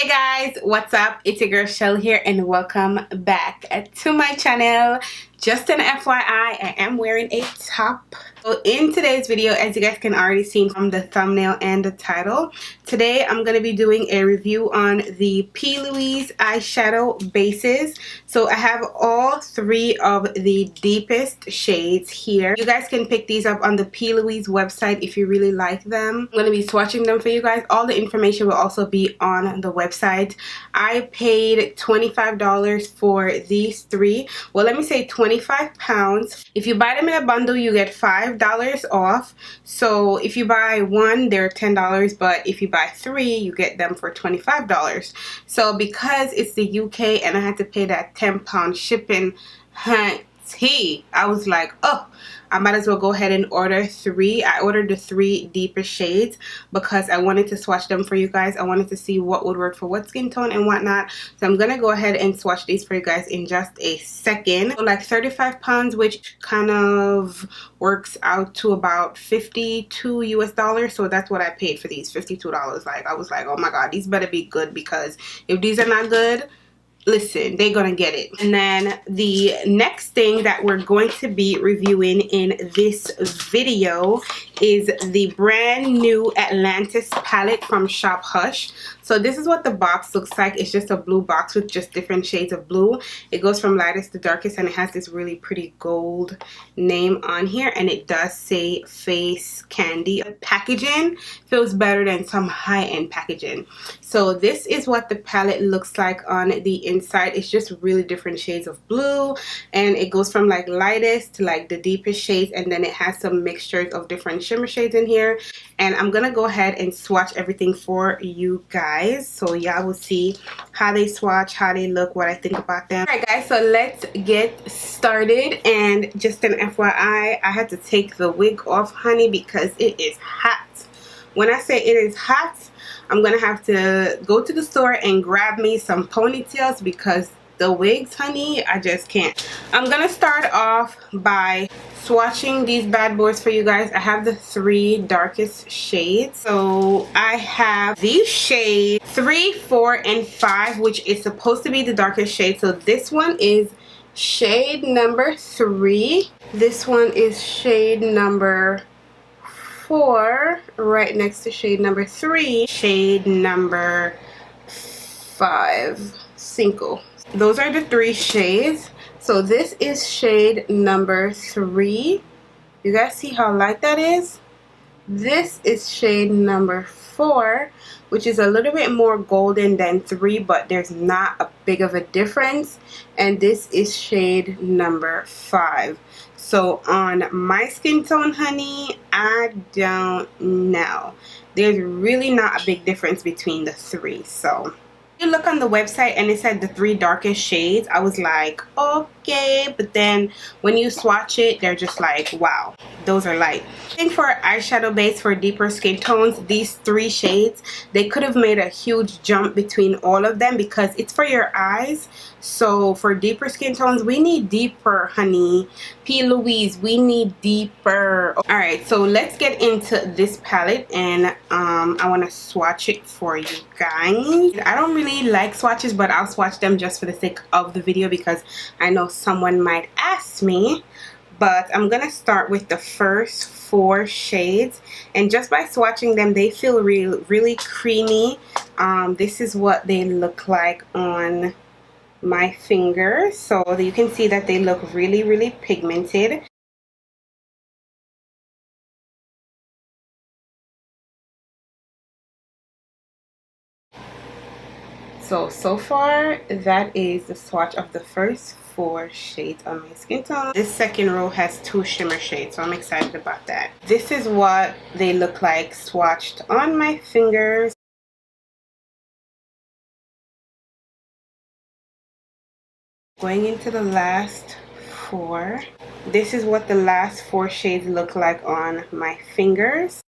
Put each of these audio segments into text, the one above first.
Hey guys, what's up? It's your girl Shell here and welcome back to my channel. Just an FYI, I am wearing a top. So in today's video, as you guys can already see from the thumbnail and the title, today I'm going to be doing a review on the P.Louise eyeshadow bases. So I have all three of the deepest shades here. You guys can pick these up on the P.Louise website if you really like them. I'm going to be swatching them for you guys. All the information will also be on the website. I paid $25 for these three. Well, let me say 25 pounds. If you buy them in a bundle, you get $5 off. So if you buy one, they're $10, but if you buy three, you get them for $25. So because it's the UK and I had to pay that 10-pound shipping, I was like, oh, I might as well go ahead and order three. I ordered the three deeper shades because I wanted to swatch them for you guys. I wanted to see what would work for what skin tone and whatnot. So I'm gonna go ahead and swatch these for you guys in just a second. So like 35 pounds, which kind of works out to about $52 US. So that's what I paid for these, $52. Like, I was like, oh my god, these better be good, because if these are not good, listen, they're gonna get it. And then the next thing that we're going to be reviewing in this video is the brand new Atlantis palette from Shop Hush. So this is what the box looks like. It's just a blue box with just different shades of blue. It goes from lightest to darkest, and it has this really pretty gold name on here, and it does say Face Candy. The packaging feels better than some high-end packaging. So this is what the palette looks like on the inside. It's just really different shades of blue, and it goes from like lightest to like the deepest shades, and then it has some mixtures of different shimmer shades in here. And I'm gonna go ahead and swatch everything for you guys, so y'all will see how they swatch, how they look, what I think about them. Alright guys, so let's get started. And just an FYI, I had to take the wig off, honey, because it is hot. When I say it is hot, I'm gonna have to go to the store and grab me some ponytails, because the wigs, honey, I just can't. I'm gonna start off by swatching these bad boys for you guys. I have the three darkest shades. So I have these shades 3, 4, and 5, which is supposed to be the darkest shade. So this one is shade number 3. This one is shade number 4, right next to shade number 3. Shade number 5, Cinco. Those are the three shades. So this is shade number 3. You guys see how light that is? This is shade number 4, which is a little bit more golden than 3, but there's not a big of a difference. And this is shade number 5. So on my skin tone, honey, I don't know. There's really not a big difference between the three. So you look on the website and it said the 3 darkest shades. I was like, okay, but then when you swatch it, they're just like, wow, those are light. I think for eyeshadow base for deeper skin tones, these 3 shades, they could have made a huge jump between all of them, because it's for your eyes. So for deeper skin tones, we need deeper, honey. P.Louise, we need deeper. Alright, so let's get into this palette, and I want to swatch it for you guys. I don't really like swatches, but I'll swatch them just for the sake of the video, because I know someone might ask me. But I'm gonna start with the first 4 shades, and just by swatching them, they feel really creamy. This is what they look like on my fingers. So you can see that they look really pigmented. So far, that is the swatch of the first 4 shades on my skin tone. This second row has 2 shimmer shades, so I'm excited about that. This is what they look like swatched on my fingers. Going into the last 4. This is what the last 4 shades look like on my fingers.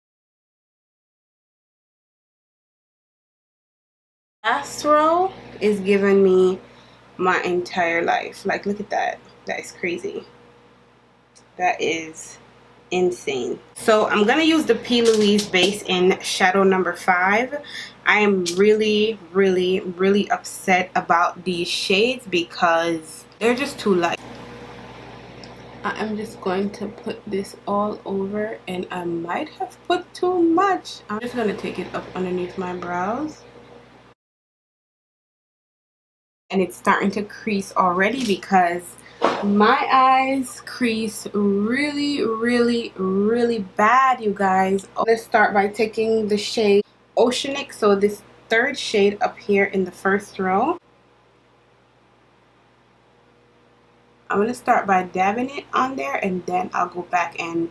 Last row is giving me my entire life. Like, look at that. That is crazy. That is insane. So I'm gonna use the P.Louise Base in shadow number 5. I am really upset about these shades because they're just too light. I am just going to put this all over, and I might have put too much. I'm just gonna take it up underneath my brows. And it's starting to crease already because my eyes crease really bad, you guys. Let's start by taking the shade Oceanic, so this third shade up here in the first row. I'm going to start by dabbing it on there, and then I'll go back and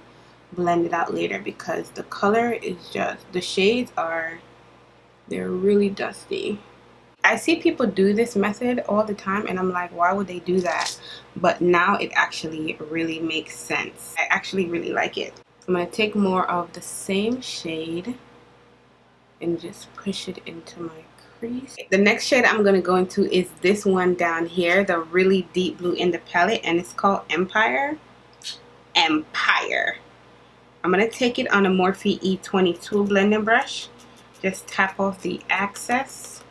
blend it out later because the color is just, the shades are, they're really dusty. I see people do this method all the time, and I'm like, why would they do that? But now it actually really makes sense. I actually really like it. I'm going to take more of the same shade and just push it into my crease. The next shade I'm going to go into is this one down here, the really deep blue in the palette, and it's called Empire. I'm going to take it on a Morphe E22 blending brush. Just tap off the excess.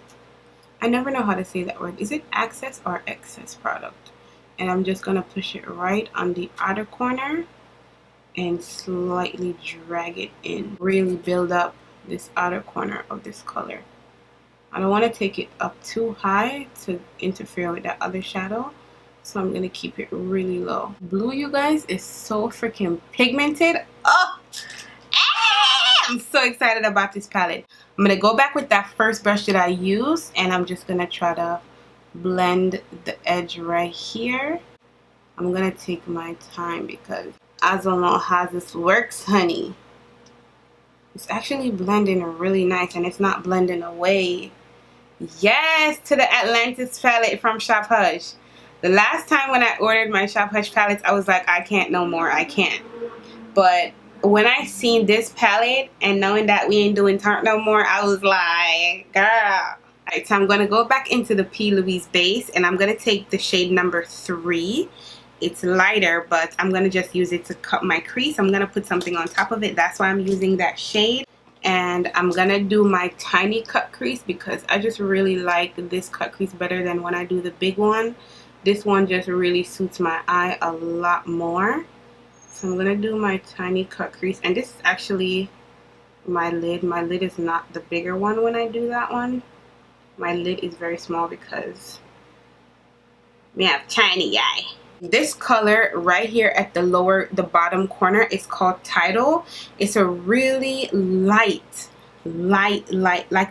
I never know how to say that word. Is it excess or excess product? And I'm just going to push it right on the outer corner and slightly drag it in. Really build up this outer corner of this color. I don't want to take it up too high to interfere with that other shadow, so I'm going to keep it really low. Blue, you guys, is so freaking pigmented. Oh, I'm so excited about this palette. I'm going to go back with that first brush that I used, and I'm just going to try to blend the edge right here. I'm going to take my time because I don't know how this works, honey. It's actually blending really nice, and it's not blending away. Yes, to the Atlantis palette from Shop Hush. The last time when I ordered my Shop Hush palettes, I was like, I can't no more. I can't. But when I seen this palette and knowing that we ain't doing tart no more, I was like, girl. Alright, so I'm going to go back into the P.Louise Base, and I'm going to take the shade number 3. It's lighter, but I'm going to just use it to cut my crease. I'm going to put something on top of it. That's why I'm using that shade. And I'm going to do my tiny cut crease because I just really like this cut crease better than when I do the big one. This one just really suits my eye a lot more. So I'm going to do my tiny cut crease. And this is actually my lid. My lid is not the bigger one when I do that one. My lid is very small because we have tiny eye. This color right here at the bottom corner is called Tidal. It's a really light, like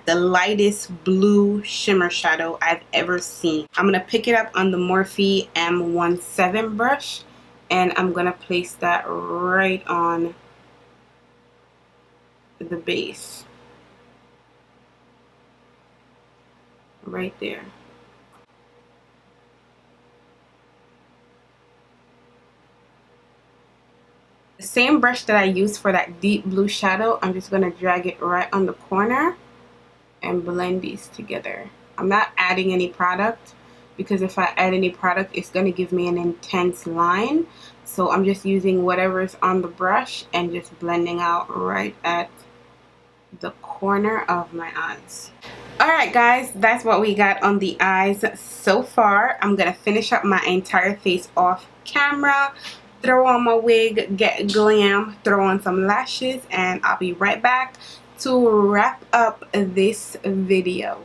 the lightest blue shimmer shadow I've ever seen. I'm going to pick it up on the Morphe M17 brush, and I'm going to place that right on the base. Right there. The same brush that I used for that deep blue shadow, I'm just going to drag it right on the corner and blend these together. I'm not adding any product because if I add any product, it's going to give me an intense line. So I'm just using whatever's on the brush and just blending out right at the corner of my eyes. Alright guys, that's what we got on the eyes so far. I'm going to finish up my entire face off camera, throw on my wig, get glam, throw on some lashes, and I'll be right back to wrap up this video.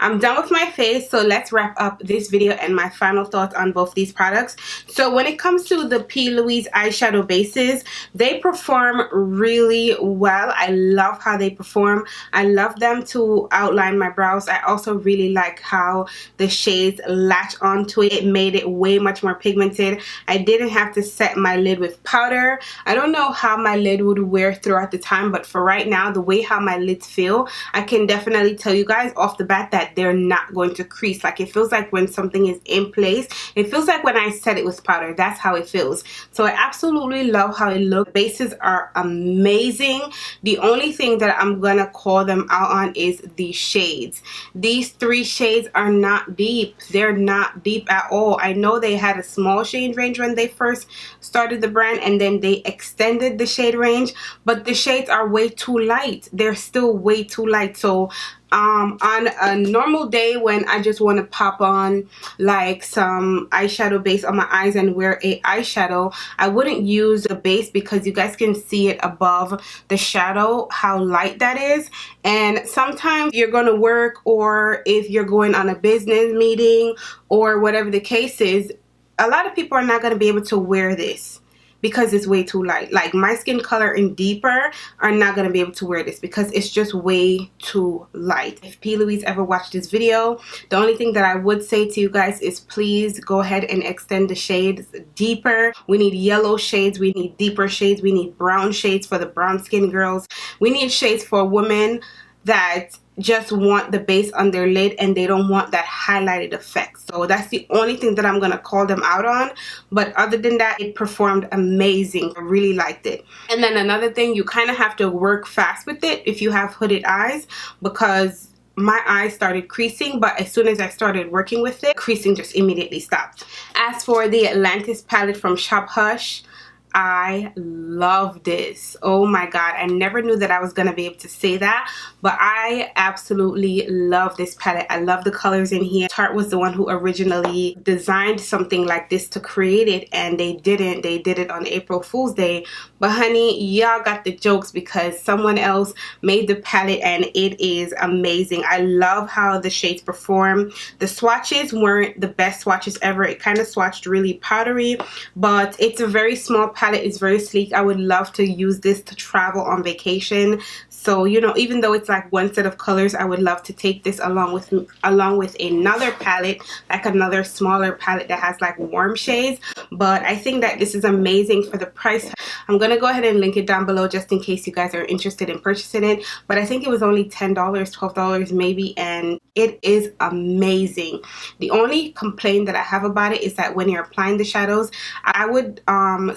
I'm done with my face, so let's wrap up this video and my final thoughts on both these products. So when it comes to the P.Louise eyeshadow bases, they perform really well. I love how they perform. I love them to outline my brows. I also really like how the shades latch onto it. It made it way much more pigmented. I didn't have to set my lid with powder. I don't know how my lid would wear throughout the time, but for right now, the way how my lids feel, I can definitely tell you guys off the bat that that they're not going to crease. Like, it feels like when something is in place, it feels like when I set it with powder. That's how it feels. So I absolutely love how it looks. The bases are amazing. The only thing that I'm gonna call them out on is the shades. These 3 shades are not deep. They're not deep at all. I know they had a small shade range when they first started the brand, and then they extended the shade range, but the shades are way too light. They're still way too light. So on a normal day when I just want to pop on like some eyeshadow base on my eyes and wear a eyeshadow, I wouldn't use the base because you guys can see it above the shadow how light that is. And sometimes you're going to work, or if you're going on a business meeting or whatever the case is, a lot of people are not going to be able to wear this because it's way too light. Like, my skin color and deeper are not going to be able to wear this because it's just way too light. If P.Louise ever watched this video, the only thing that I would say to you guys is please go ahead and extend the shades deeper. We need yellow shades, we need deeper shades, we need brown shades for the brown skin girls. We need shades for women that just want the base on their lid and they don't want that highlighted effect. So that's the only thing that I'm gonna call them out on. But other than that, it performed amazing. I really liked it. And then another thing, you kind of have to work fast with it if you have hooded eyes, because my eyes started creasing, but as soon as I started working with it, creasing just immediately stopped. As for the Atlantis palette from Shop Hush, I love this. Oh my god, I never knew that I was gonna be able to say that, but I absolutely love this palette. I love the colors in here. Tarte was the one who originally designed something like this to create it, and they did it on April Fool's Day. But honey, y'all got the jokes because someone else made the palette and it is amazing. I love how the shades perform. The swatches weren't the best swatches ever. It kind of swatched really powdery, but it's a very small palette. It's very sleek. I would love to use this to travel on vacation. So, you know, even though it's like one set of colors, I would love to take this along with another palette, like another smaller palette that has like warm shades. But I think that this is amazing for the price. I'm gonna go ahead and link it down below just in case you guys are interested in purchasing it. But I think it was only $10, $12 maybe, and it is amazing. The only complaint that I have about it is that when you're applying the shadows, I would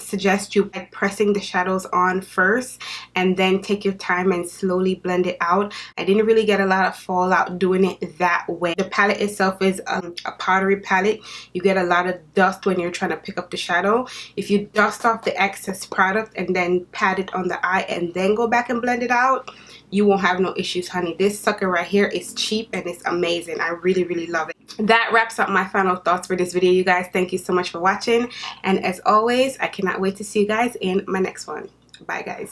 suggest you like pressing the shadows on first and then take your time and slowly blend it out. I didn't really get a lot of fallout doing it that way. The palette itself is a powdery palette. You get a lot of dust when you're trying to pick up the shadow. If you dust off the excess product and then pat it on the eye and then go back and blend it out, you won't have no issues, honey. This sucker right here is cheap and it's amazing. I really, really love it. That wraps up my final thoughts for this video, you guys. Thank you so much for watching. And as always, I cannot wait to see you guys in my next one. Bye, guys.